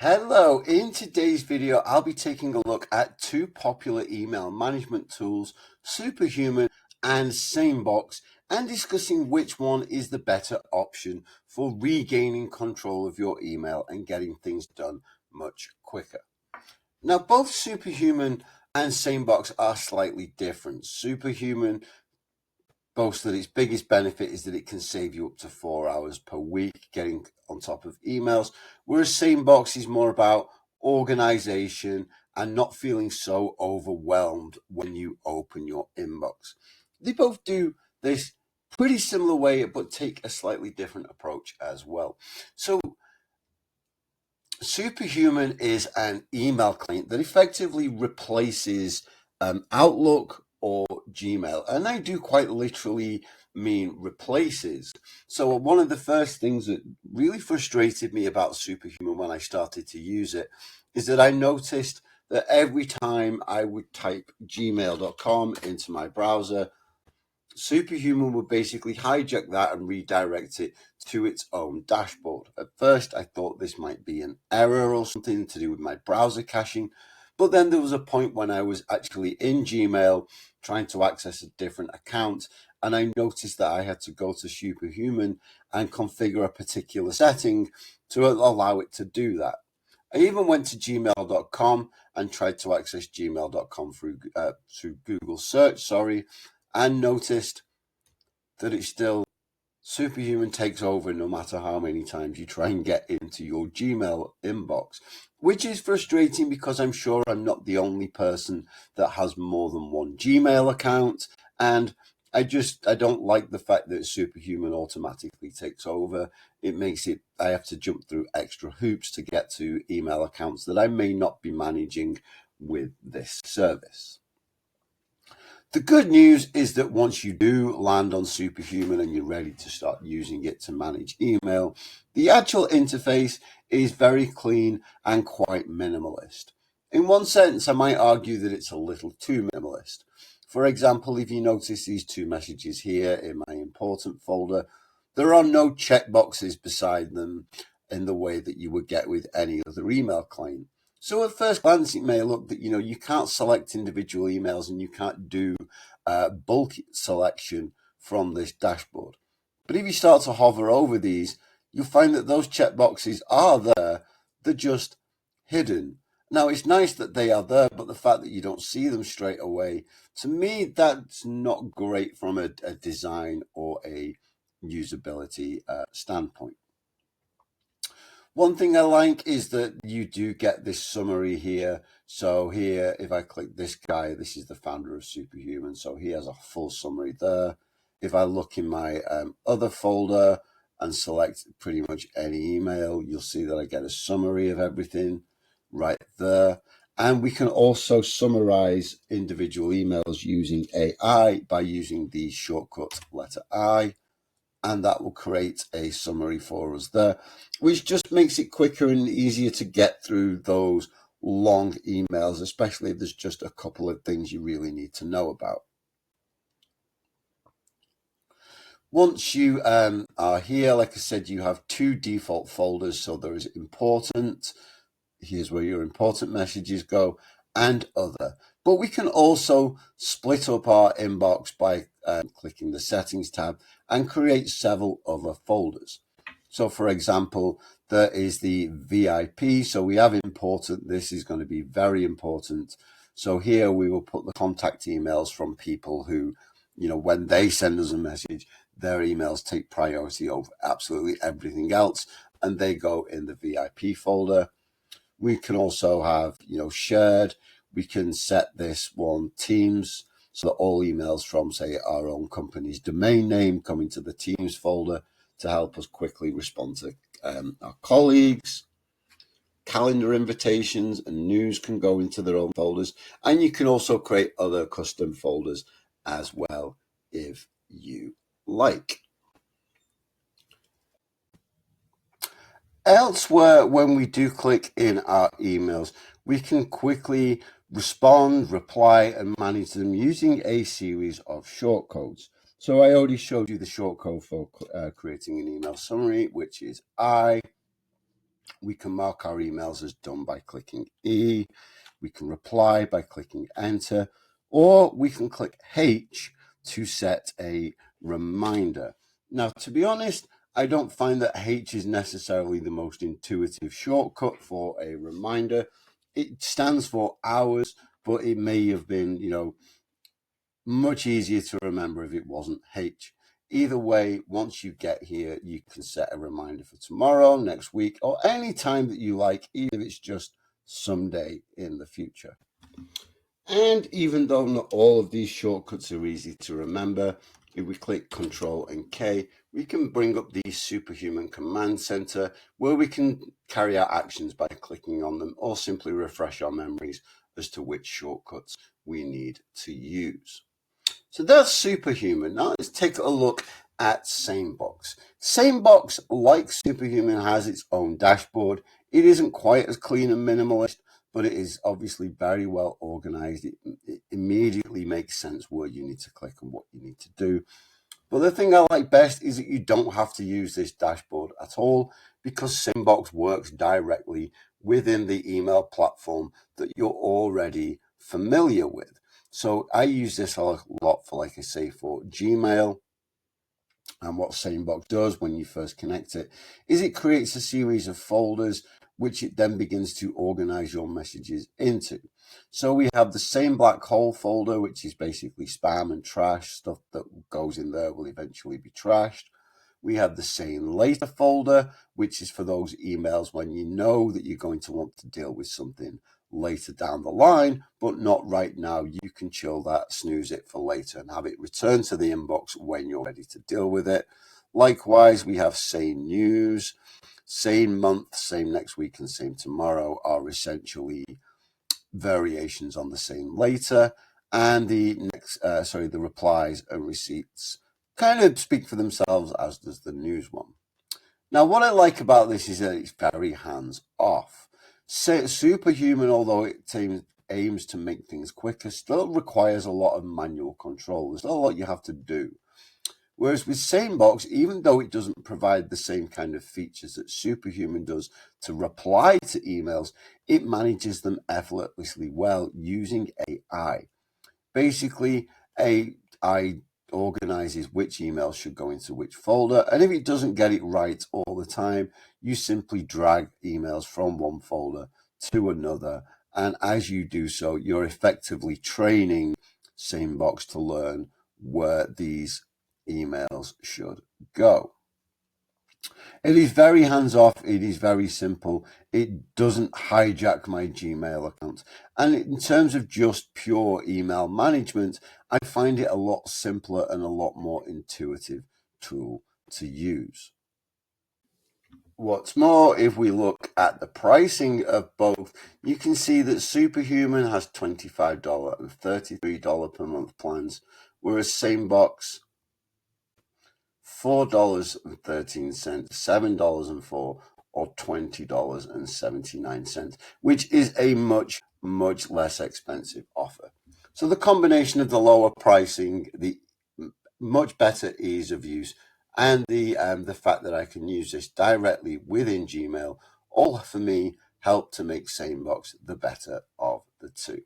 Hello, in today's video, I'll be taking a look at two popular email management tools, Superhuman and SaneBox, and discussing which one is the better option for regaining control of your email and getting things done much quicker. Now, both Superhuman and SaneBox are slightly different. Superhuman boasts that its biggest benefit is that it can save you up to 4 hours per week getting on top of emails, whereas SaneBox is more about organization and not feeling so overwhelmed when you open your inbox. They both do this pretty similar way, but take a slightly different approach as well. So Superhuman is an email client that effectively replaces Outlook or Gmail, and I do quite literally mean replaces. So one of the first things that really frustrated me about Superhuman when I started to use it is that I noticed that every time I would type gmail.com into my browser, Superhuman would basically hijack that and redirect it to its own dashboard. At first, I thought this might be an error or something to do with my browser caching, but then there was a point when I was actually in Gmail trying to access a different account, and I noticed that I had to go to Superhuman and configure a particular setting to allow it to do that. I even went to gmail.com and tried to access gmail.com through Google search, and noticed that it's still Superhuman takes over no matter how many times you try and get into your Gmail inbox, which is frustrating because I'm sure I'm not the only person that has more than one Gmail account, and I don't like the fact that Superhuman automatically takes over. It makes it, I have to jump through extra hoops to get to email accounts that I may not be managing with this service. The good news is that once you do land on Superhuman and you're ready to start using it to manage email, the actual interface is very clean and quite minimalist. In one sense, I might argue that it's a little too minimalist. For example, if you notice these two messages here in my important folder, there are no checkboxes beside them in the way that you would get with any other email client. So at first glance, it may look that, you can't select individual emails and you can't do bulk selection from this dashboard. But if you start to hover over these, you'll find that those checkboxes are there. They're just hidden. Now, it's nice that they are there, but the fact that you don't see them straight away, to me, that's not great from a design or a usability standpoint. One thing I like is that you do get this summary here. So here, if I click this guy, this is the founder of Superhuman. So he has a full summary there. If I look in my other folder and select pretty much any email, you'll see that I get a summary of everything right there. And we can also summarize individual emails using AI by using the shortcut letter I. And that will create a summary for us there, which just makes it quicker and easier to get through those long emails, especially if there's just a couple of things you really need to know about. Once you are here, like I said, you have two default folders. So there is important, here's where your important messages go, and other. But we can also split up our inbox by clicking the settings tab and create several other folders. So for example, there is the VIP. So we have important. This is going to be very important. So here we will put the contact emails from people who, when they send us a message, their emails take priority over absolutely everything else, and they go in the VIP folder. We can also have, shared. We can set this one Teams so that all emails from, say, our own company's domain name come into the Teams folder to help us quickly respond to our colleagues. Calendar invitations and news can go into their own folders. And you can also create other custom folders as well if you like. Elsewhere, when we do click in our emails, we can quickly respond, reply, and manage them using a series of shortcodes. So I already showed you the shortcode for creating an email summary, which is I. We can mark our emails as done by clicking E. We can reply by clicking enter, or we can click H to set a reminder. Now, to be honest, I don't find that H is necessarily the most intuitive shortcut for a reminder. It stands for hours, but it may have been, much easier to remember if it wasn't H. Either way, once you get here, you can set a reminder for tomorrow, next week, or any time that you like, even if it's just someday in the future. And even though not all of these shortcuts are easy to remember, if we click Control and K, we can bring up the Superhuman Command Center where we can carry out actions by clicking on them or simply refresh our memories as to which shortcuts we need to use. So that's Superhuman. Now let's take a look at SaneBox. SaneBox, like Superhuman, has its own dashboard. It isn't quite as clean and minimalist, but it is obviously very well organized. It immediately makes sense where you need to click and what you need to do. But the thing I like best is that you don't have to use this dashboard at all because SaneBox works directly within the email platform that you're already familiar with. So I use this a lot for, like I say, for Gmail. And what SaneBox does when you first connect it is it creates a series of folders which it then begins to organize your messages into. So we have the Sane black hole folder, which is basically spam and trash. Stuff that goes in there will eventually be trashed. We have the Sane later folder, which is for those emails when you know that you're going to want to deal with something later down the line, but not right now. You can chill that, snooze it for later, and have it return to the inbox when you're ready to deal with it. Likewise, we have Sane news, Sane month, Same next week, and Same tomorrow are essentially variations on the Sane later, and the replies and receipts kind of speak for themselves, as does the news one. Now, what I like about this is that it's very hands-off. Superhuman, although it aims to make things quicker, still requires a lot of manual control. There's still a lot you have to do. Whereas with SaneBox, even though it doesn't provide the same kind of features that Superhuman does to reply to emails, it manages them effortlessly well using AI. Basically, AI organizes which emails should go into which folder, and if it doesn't get it right all the time, you simply drag emails from one folder to another, and as you do so, you're effectively training SaneBox to learn where these emails should go. It is very hands-off. It is very simple. It doesn't hijack my Gmail account. And in terms of just pure email management, I find it a lot simpler and a lot more intuitive tool to use. What's more, if we look at the pricing of both, you can see that Superhuman has $25 and $33 per month plans, whereas SaneBox $4.13, $7.04, or $20.79, which is a much, much less expensive offer. So the combination of the lower pricing, the much better ease of use, and the fact that I can use this directly within Gmail, all for me help to make SaneBox the better of the two.